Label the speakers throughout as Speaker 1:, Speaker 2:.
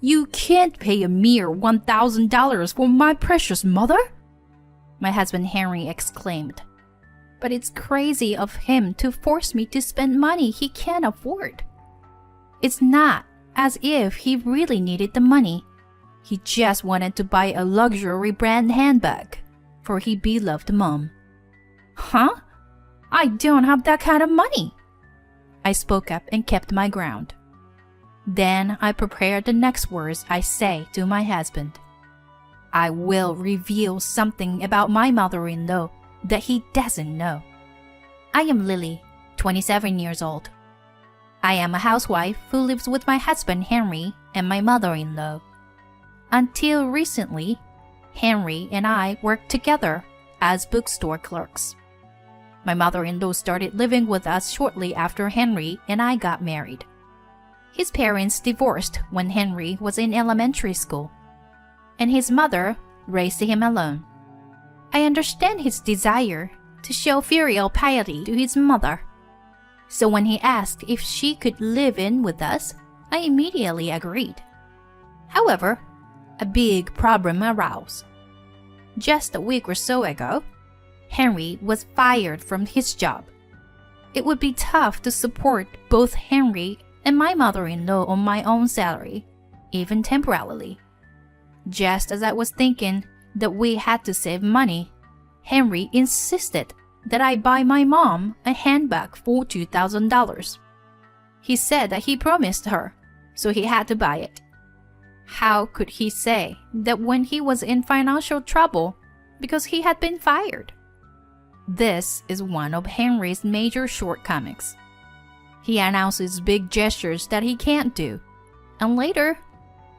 Speaker 1: You can't pay a mere $1,000 for my precious mother? My husband Henry exclaimed. But it's crazy of him to force me to spend money he can't afford. It's not as if he really needed the money. He just wanted to buy a luxury brand handbag for his beloved mom. Huh? I don't have that kind of money. I spoke up and kept my ground. Then I prepared the next words I say to my husband. I will reveal something about my mother-in-law that he doesn't know. I am Lily, 27 years old. I am a housewife who lives with my husband Henry and my mother-in-law. Until recently, Henry and I worked together as bookstore clerks. My mother-in-law started living with us shortly after Henry and I got married. His parents divorced when Henry was in elementary school, and his mother raised him alone. I understand his desire to show filial piety to his mother. So when he asked if she could live in with us, I immediately agreed. However, a big problem arose. Just a week or so ago, Henry was fired from his job. It would be tough to support both Henry and my mother-in-law on my own salary, even temporarily. Just as I was thinking that we had to save money, Henry insisted that I buy my mom a handbag for $2,000. He said that he promised her, so he had to buy it. How could he say that when he was in financial trouble because he had been fired? This is one of Henry's major shortcomings. He announces big gestures that he can't do, and later,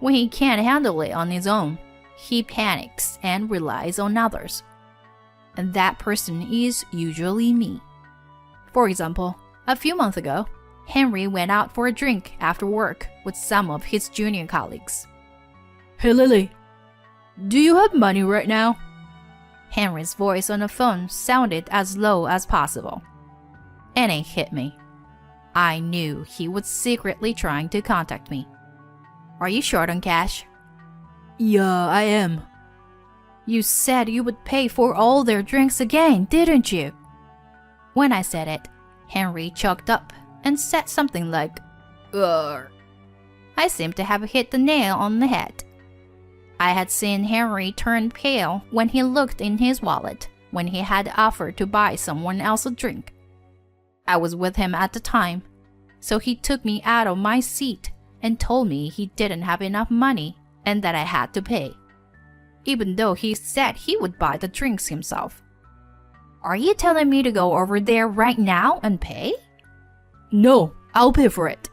Speaker 1: when he can't handle it on his own, he panics and relies on others. And that person is usually me. For example, a few months ago, Henry went out for a drink after work with some of his junior colleagues. Hey Lily, do you have money right now? Henry's voice on the phone sounded as low as possible. And it hit me. I knew he was secretly trying to contact me. Are you short on cash? Yeah, I am. You said you would pay for all their drinks again, didn't you? When I said it, Henry choked up and said something like, "Ugh." I seemed to have hit the nail on the head. I had seen Henry turn pale when he looked in his wallet when he had offered to buy someone else a drink. I was with him at the time, so he took me out of my seat and told me he didn't have enough money and that I had to pay, even though he said he would buy the drinks himself. Are you telling me to go over there right now and pay? No, I'll pay for it.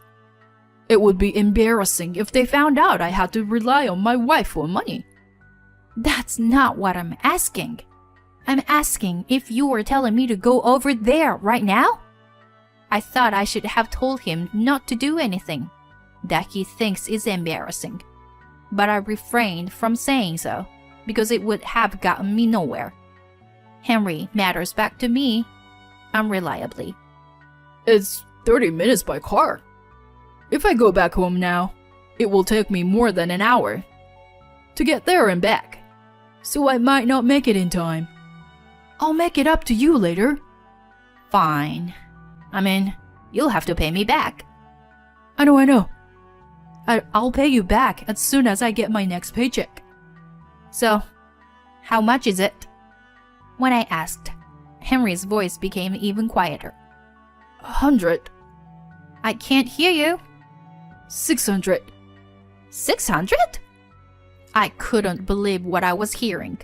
Speaker 1: It would be embarrassing if they found out I had to rely on my wife for money. That's not what I'm asking. I'm asking if you were telling me to go over there right now? I thought I should have told him not to do anything that he thinks is embarrassing. But I refrained from saying so because it would have gotten me nowhere. Henry matters back to me unreliably. It's 30 minutes by car. If I go back home now, it will take me more than an hour to get there and back, so I might not make it in time. I'll make it up to you later. Fine. I mean, you'll have to pay me back. I know. I'll pay you back as soon as I get my next paycheck. So, how much is it? When I asked, Henry's voice became even quieter. 100. I can't hear you. 600. 600? I couldn't believe what I was hearing.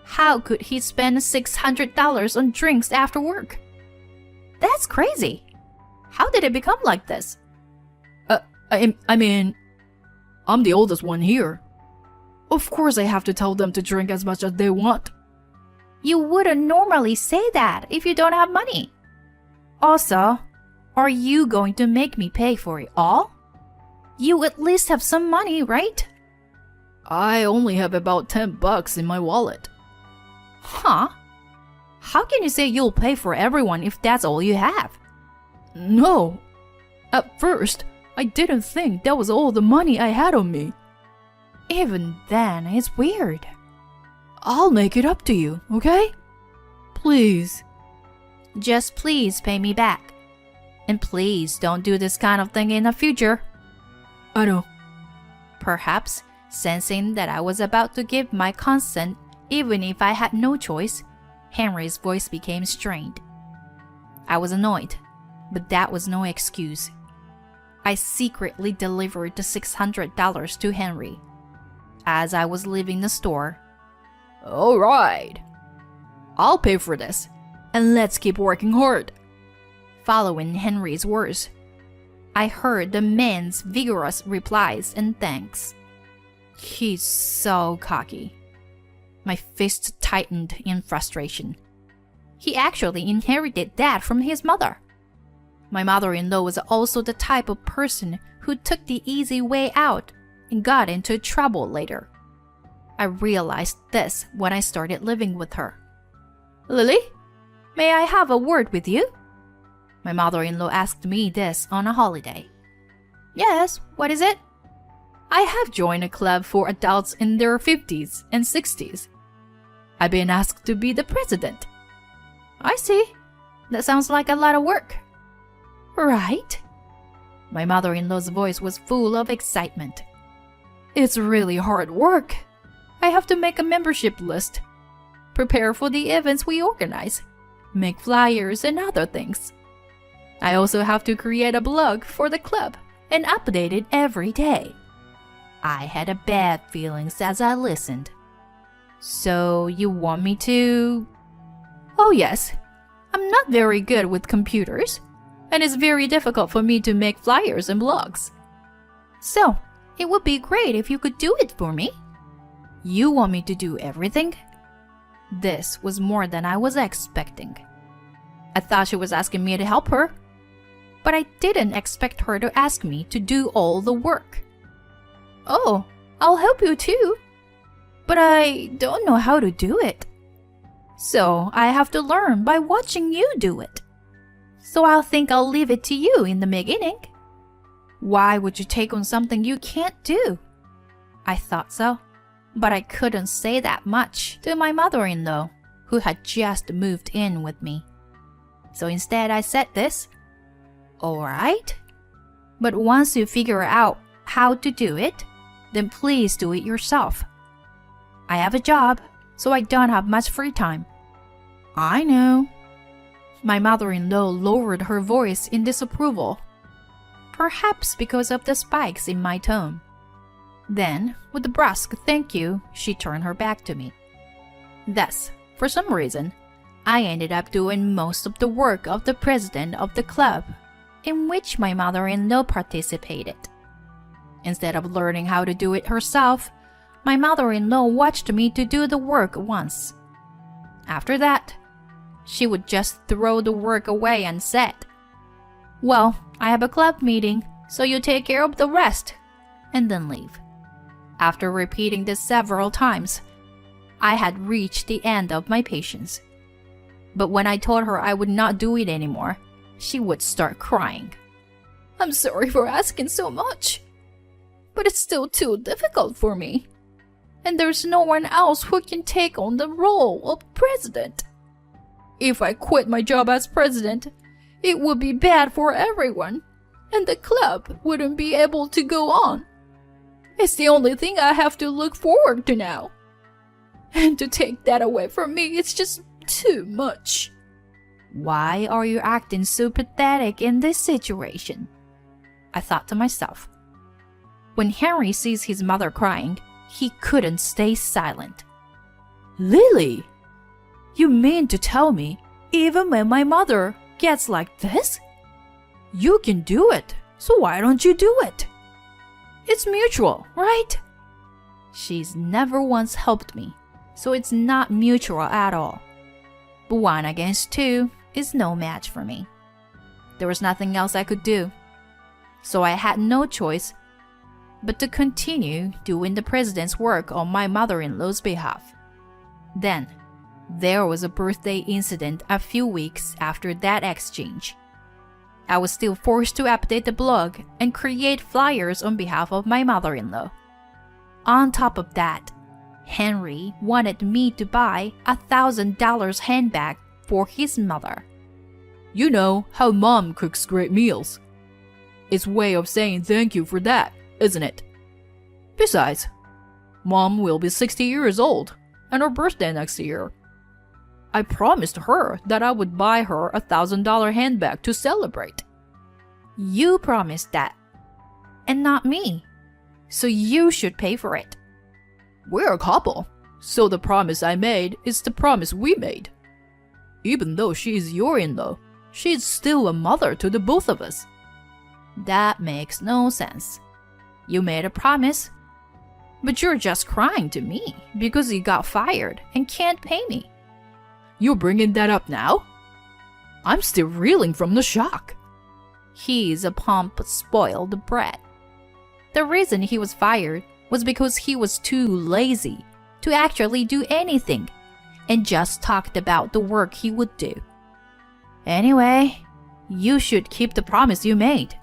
Speaker 1: How could he spend $600 on drinks after work? That's crazy. How did it become like this? I mean, I'm the oldest one here. Of course I have to tell them to drink as much as they want. You wouldn't normally say that if you don't have money. Also, are you going to make me pay for it all? You at least have some money, right? I only have about $10 in my wallet. Huh? How can you say you'll pay for everyone if that's all you have? No. At first, I didn't think that was all the money I had on me. Even then, it's weird. I'll make it up to you, okay? Please. Just please pay me back. And please don't do this kind of thing in the future. I know. Perhaps, sensing that I was about to give my consent, even if I had no choice, Henry's voice became strained. I was annoyed, but that was no excuse. I secretly delivered the $600 to Henry. As I was leaving the store, all right, I'll pay for this, and let's keep working hard. Following Henry's words, I heard the man's vigorous replies and thanks. He's so cocky. My fist tightened in frustration. He actually inherited that from his mother. My mother-in-law was also the type of person who took the easy way out and got into trouble later. I realized this when I started living with her. Lily, may I have a word with you? My mother-in-law asked me this on a holiday. Yes, what is it? I have joined a club for adults in their 50s and 60s. I've been asked to be the president. I see. That sounds like a lot of work. Right? My mother-in-law's voice was full of excitement. It's really hard work. I have to make a membership list, prepare for the events we organize, make flyers and other things. I also have to create a blog for the club and update it every day. I had a bad feelings as I listened. So you want me to... Oh yes, I'm not very good with computers, and it's very difficult for me to make flyers and blogs. So, it would be great if you could do it for me. You want me to do everything? This was more than I was expecting. I thought she was asking me to help her, but I didn't expect her to ask me to do all the work. Oh, I'll help you too, but I don't know how to do it. So I have to learn by watching you do it. So I'll think I'll leave it to you in the beginning. Why would you take on something you can't do? I thought so, but I couldn't say that much to my mother-in-law, who had just moved in with me. So instead I said this. Alright, but once you figure out how to do it, then please do it yourself. I have a job, so I don't have much free time. I know. My mother-in-law lowered her voice in disapproval, perhaps because of the spikes in my tone. Then, with a brusque thank you, she turned her back to me. Thus, for some reason, I ended up doing most of the work of the president of the club, in which my mother-in-law participated. Instead of learning how to do it herself, my mother-in-law watched me to do the work once. After that, she would just throw the work away and said, "Well, I have a club meeting, so you take care of the rest," and then leave. After repeating this several times, I had reached the end of my patience. But when I told her I would not do it anymore, she would start crying. "I'm sorry for asking so much, but it's still too difficult for me. And there's no one else who can take on the role of president. If I quit my job as president, it would be bad for everyone, and the club wouldn't be able to go on. It's the only thing I have to look forward to now. And to take that away from me, it's just too much." Why are you acting so pathetic in this situation? I thought to myself. When Henry sees his mother crying, he couldn't stay silent. "Lily, you mean to tell me, even when my mother gets like this? You can do it, so why don't you do it? It's mutual, right?" She's never once helped me, so it's not mutual at all. But 1 against 2 is no match for me. There was nothing else I could do, so I had no choice but to continue doing the president's work on my mother-in-law's behalf. Then, there was a birthday incident a few weeks after that exchange. I was still forced to update the blog and create flyers on behalf of my mother-in-law. On top of that, Henry wanted me to buy a $1,000 handbag for his mother.
Speaker 2: You know how Mom cooks great meals. It's a way of saying thank you for that, isn't it? Besides, Mom will be 60 years old and her birthday next year. I promised her that I would buy her a $1,000 handbag to celebrate.
Speaker 1: You promised that, and not me. So you should pay for it.
Speaker 2: We're a couple, so the promise I made is the promise we made. Even though she is your in-law, she is still a mother to the both of us.
Speaker 1: That makes no sense. You made a promise, but you're just crying to me because you got fired and can't pay me.
Speaker 2: You're bringing that up now? I'm still reeling from the shock.
Speaker 1: He's a pompous, spoiled brat. The reason he was fired was because he was too lazy to actually do anything and just talked about the work he would do. Anyway, you should keep the promise you made.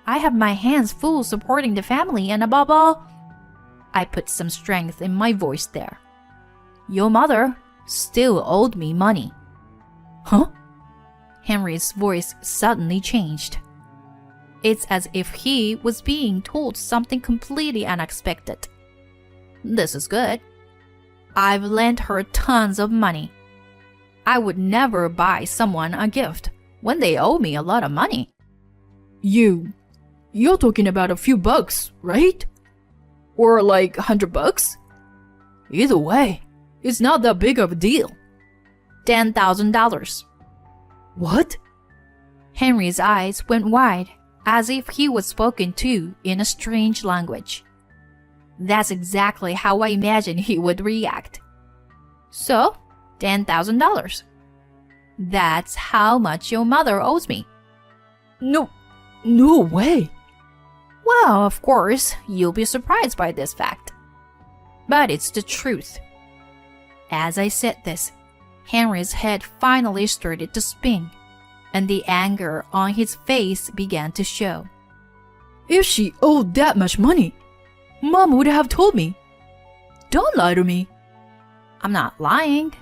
Speaker 1: I have my hands full supporting the family, and above all, I put some strength in my voice there. Your mother still owed me money.
Speaker 2: Huh?
Speaker 1: Henry's voice suddenly changed. It's as if he was being told something completely unexpected. This is good. I've lent her tons of money. I would never buy someone a gift when they owe me a lot of money.
Speaker 2: You're talking about a few bucks, right? Or like $100? Either way, it's not that big of a deal.
Speaker 1: $10,000.
Speaker 2: What?
Speaker 1: Henry's eyes went wide, as if he was spoken to in a strange language. That's exactly how I imagined he would react. So, $10,000. That's how much your mother owes me.
Speaker 2: No way.
Speaker 1: Well, of course, you'll be surprised by this fact. But it's the truth. As I said this, Henry's head finally started to spin, and the anger on his face began to show.
Speaker 2: If she owed that much money, Mom would have told me. Don't lie to me.
Speaker 1: I'm not lying.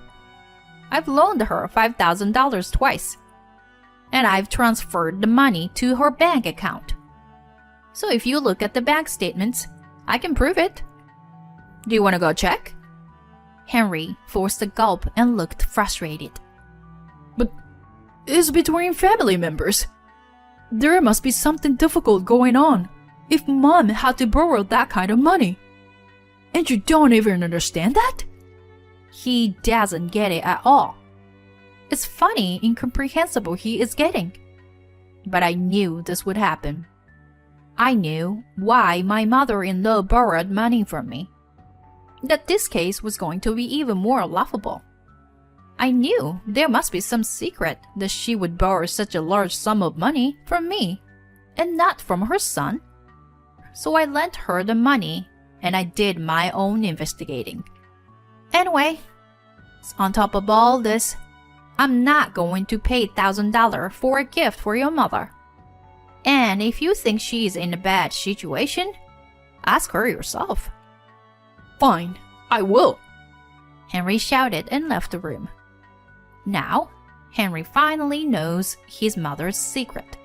Speaker 1: I've loaned her $5,000 twice, and I've transferred the money to her bank account. So if you look at the bank statements, I can prove it. Do you want to go check? Henry forced a gulp and looked frustrated.
Speaker 2: But it's between family members. There must be something difficult going on if Mom had to borrow that kind of money. And you don't even understand that?
Speaker 1: He doesn't get it at all. It's funny, incomprehensible he is getting. But I knew this would happen. I knew why my mother-in-law borrowed money from me. That this case was going to be even more laughable. I knew there must be some secret that she would borrow such a large sum of money from me, and not from her son. So I lent her the money, and I did my own investigating. Anyway, on top of all this, I'm not going to pay $1,000 for a gift for your mother. And if you think she's in a bad situation, ask her yourself.
Speaker 2: Fine, I will.
Speaker 1: Henry shouted and left the room. Now, Henry finally knows his mother's secret.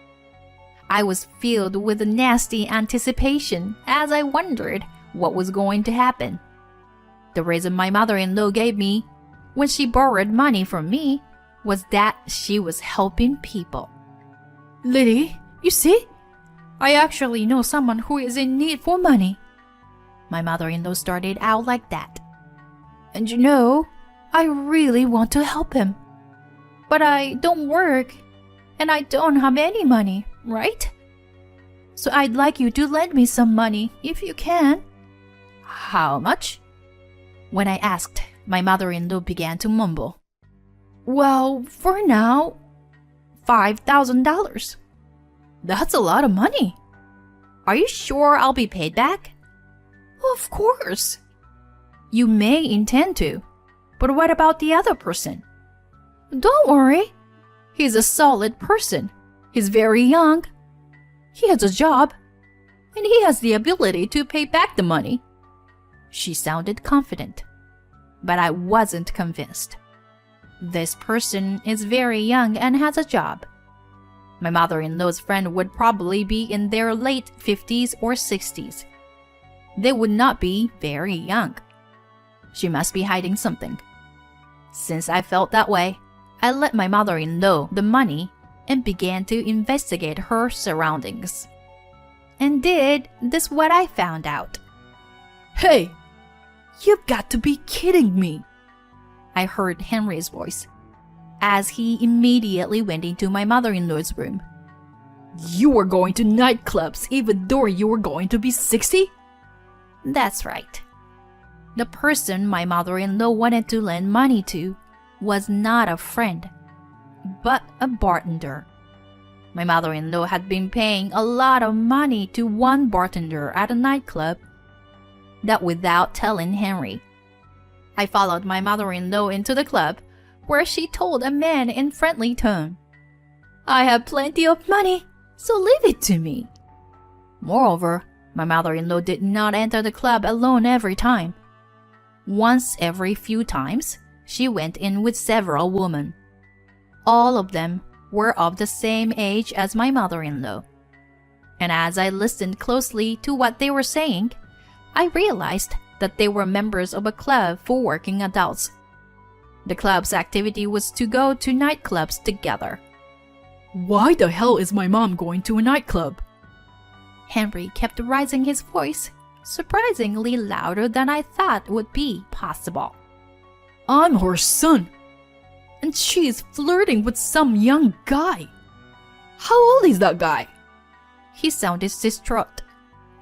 Speaker 1: I was filled with a nasty anticipation as I wondered what was going to happen. The reason my mother-in-law gave me when she borrowed money from me was that she was helping people.
Speaker 2: Lily, you see? I actually know someone who is in need for money.
Speaker 1: My mother-in-law started out like that.
Speaker 2: And you know, I really want to help him.
Speaker 1: But I don't work, and I don't have any money, right? So I'd like you to lend me some money, if you can.
Speaker 2: How much?
Speaker 1: When I asked, my mother-in-law began to mumble.
Speaker 2: Well, for now,
Speaker 1: $5,000.
Speaker 2: That's a lot of money.
Speaker 1: Are you sure I'll be paid back?
Speaker 2: Of course.
Speaker 1: You may intend to, but what about the other person?
Speaker 2: Don't worry. He's a solid person. He's very young. He has a job, and he has the ability to pay back the money.
Speaker 1: She sounded confident, but I wasn't convinced. This person is very young and has a job. My mother-in-law's friend would probably be in their late 50s or 60s. They would not be very young. She must be hiding something. Since I felt that way, I let my mother-in-law the money and began to investigate her surroundings. And this what I found out.
Speaker 2: Hey! You've got to be kidding me!
Speaker 1: I heard Henry's voice, as he immediately went into my mother-in-law's room.
Speaker 2: You were going to nightclubs even though you were going to be 60?
Speaker 1: That's right. The person my mother-in-law wanted to lend money to was not a friend, but a bartender. My mother-in-law had been paying a lot of money to one bartender at a nightclub, that without telling Henry. I followed my mother-in-law into the club, where she told a man in friendly tone, "I have plenty of money, so leave it to me." Moreover, my mother-in-law did not enter the club alone every time. Once every few times, she went in with several women. All of them were of the same age as my mother-in-law. And as I listened closely to what they were saying, I realized that they were members of a club for working adults. The club's activity was to go to nightclubs together.
Speaker 2: Why the hell is my mom going to a nightclub?
Speaker 1: Henry kept raising his voice, surprisingly louder than I thought would be possible.
Speaker 2: I'm her son, and she's flirting with some young guy. How old is that guy?
Speaker 1: He sounded distraught,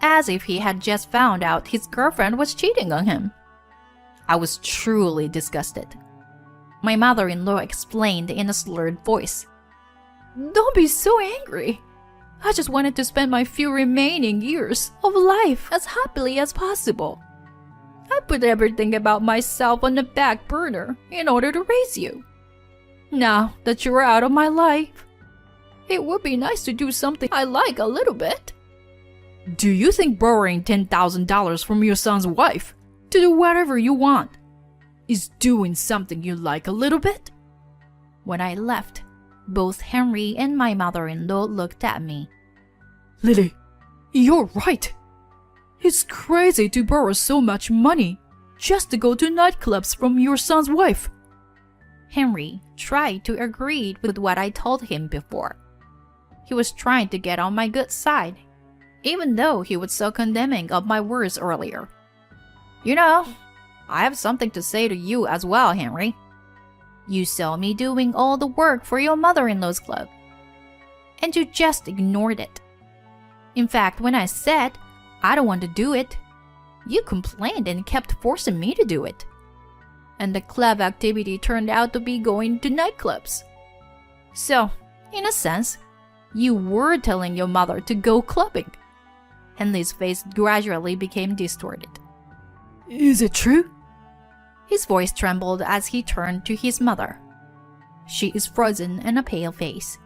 Speaker 1: as if he had just found out his girlfriend was cheating on him. I was truly disgusted. My mother-in-law explained in a slurred voice,
Speaker 2: Don't be so angry. I just wanted to spend my few remaining years of life as happily as possible. I put everything about myself on the back burner in order to raise you. Now that you're out of my life, it would be nice to do something I like a little bit. Do you think borrowing $10,000 from your son's wife to do whatever you want is doing something you like a little bit?
Speaker 1: When I left, both Henry and my mother-in-law looked at me.
Speaker 2: Lily, you're right. It's crazy to borrow so much money just to go to nightclubs from your son's wife.
Speaker 1: Henry tried to agree with what I told him before. He was trying to get on my good side, even though he was so condemning of my words earlier. You know, I have something to say to you as well, Henry. You saw me doing all the work for your mother-in-law's club, and you just ignored it. In fact, when I said I don't want to do it, you complained and kept forcing me to do it. And the club activity turned out to be going to nightclubs. So, in a sense, you were telling your mother to go clubbing. Henley's face gradually became distorted.
Speaker 2: Is it true?
Speaker 1: His voice trembled as he turned to his mother. She is frozen and a pale face.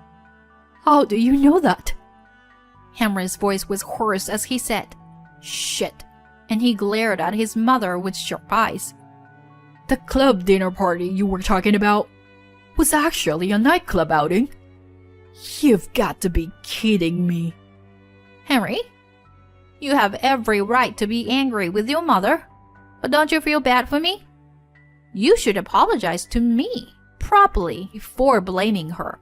Speaker 2: How do you know that?
Speaker 1: Henry's voice was hoarse as he said, "Shit," and he glared at his mother with sharp eyes.
Speaker 2: The club dinner party you were talking about was actually a nightclub outing? You've got to be kidding me.
Speaker 1: Henry, you have every right to be angry with your mother, but don't you feel bad for me? You should apologize to me properly before blaming her.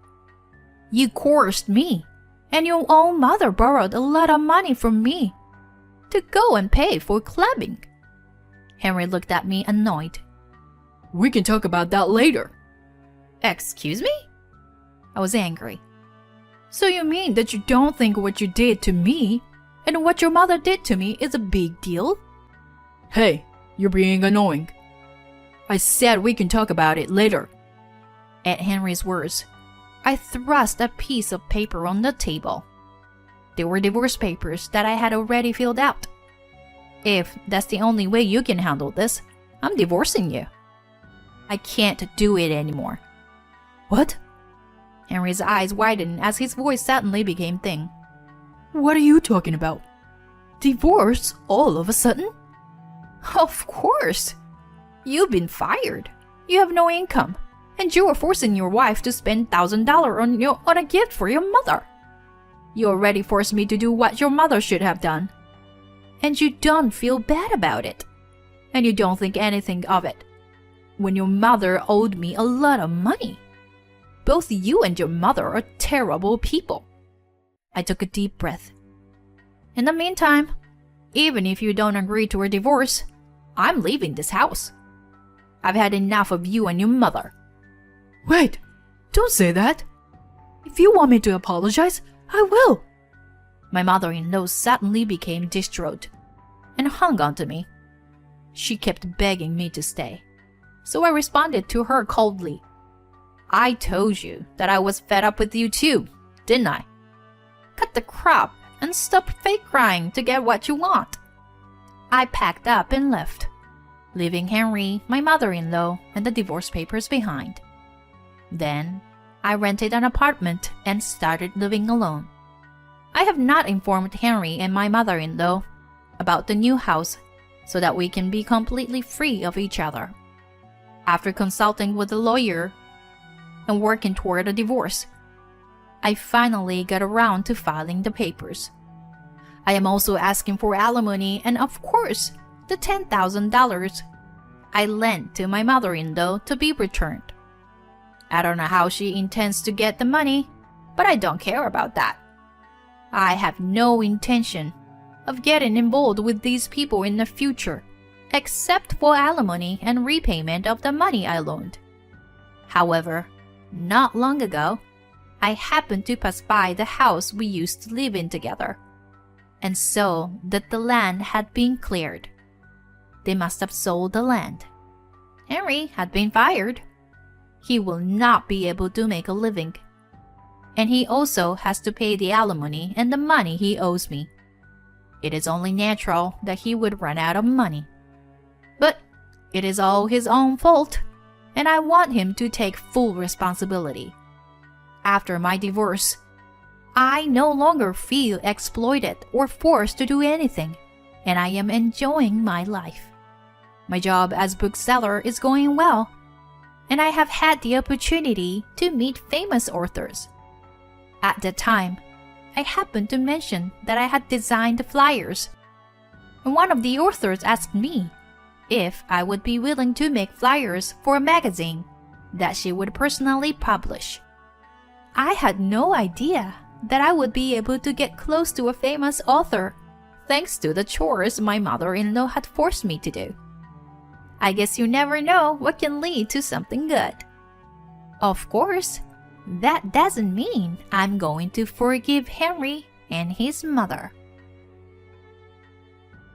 Speaker 1: You coerced me, and your own mother borrowed a lot of money from me to go and pay for clubbing. Henry looked at me annoyed.
Speaker 2: We can talk about that later.
Speaker 1: Excuse me? I was angry.
Speaker 2: So you mean that you don't think what you did to me and what your mother did to me is a big deal? Hey, you're being annoying. I said we can talk about it later.
Speaker 1: At Henry's words, I thrust a piece of paper on the table. They were divorce papers that I had already filled out. If that's the only way you can handle this, I'm divorcing you. I can't do it anymore.
Speaker 2: What?
Speaker 1: Henry's eyes widened as his voice suddenly became thin.
Speaker 2: What are you talking about? Divorce all of a sudden?
Speaker 1: Of course. You've been fired. You have no income, and you are forcing your wife to spend $1,000 on a gift for your mother. You already forced me to do what your mother should have done. And you don't feel bad about it. And you don't think anything of it. When your mother owed me a lot of money. Both you and your mother are terrible people. I took a deep breath. In the meantime, even if you don't agree to a divorce, I'm leaving this house. I've had enough of you and your mother.
Speaker 2: Wait, don't say that. If you want me to apologize, I will.
Speaker 1: My mother-in-law suddenly became distraught and hung on to me. She kept begging me to stay, so I responded to her coldly. I told you that I was fed up with you too, didn't I? Cut the crap and stop fake crying to get what you want. I packed up and left, leaving Henry, my mother-in-law, and the divorce papers behind. Then, I rented an apartment and started living alone. I have not informed Henry and my mother-in-law about the new house so that we can be completely free of each other. After consulting with a lawyer and working toward a divorce, I finally got around to filing the papers. I am also asking for alimony and, of course, the $10,000 I lent to my mother-in-law to be returned. I don't know how she intends to get the money, but I don't care about that. I have no intention of getting involved with these people in the future, except for alimony and repayment of the money I loaned. However, not long ago, I happened to pass by the house we used to live in together, and saw that the land had been cleared. They must have sold the land. Henry had been fired. He will not be able to make a living. And he also has to pay the alimony and the money he owes me. It is only natural that he would run out of money. But it is all his own fault, and I want him to take full responsibility. After my divorce, I no longer feel exploited or forced to do anything, and I am enjoying my life. My job as bookseller is going well, and I have had the opportunity to meet famous authors. At that time, I happened to mention that I had designed the flyers, and one of the authors asked me if I would be willing to make flyers for a magazine that she would personally publish. I had no idea that I would be able to get close to a famous author thanks to the chores my mother-in-law had forced me to do. I guess you never know what can lead to something good. Of course, that doesn't mean I'm going to forgive Henry and his mother.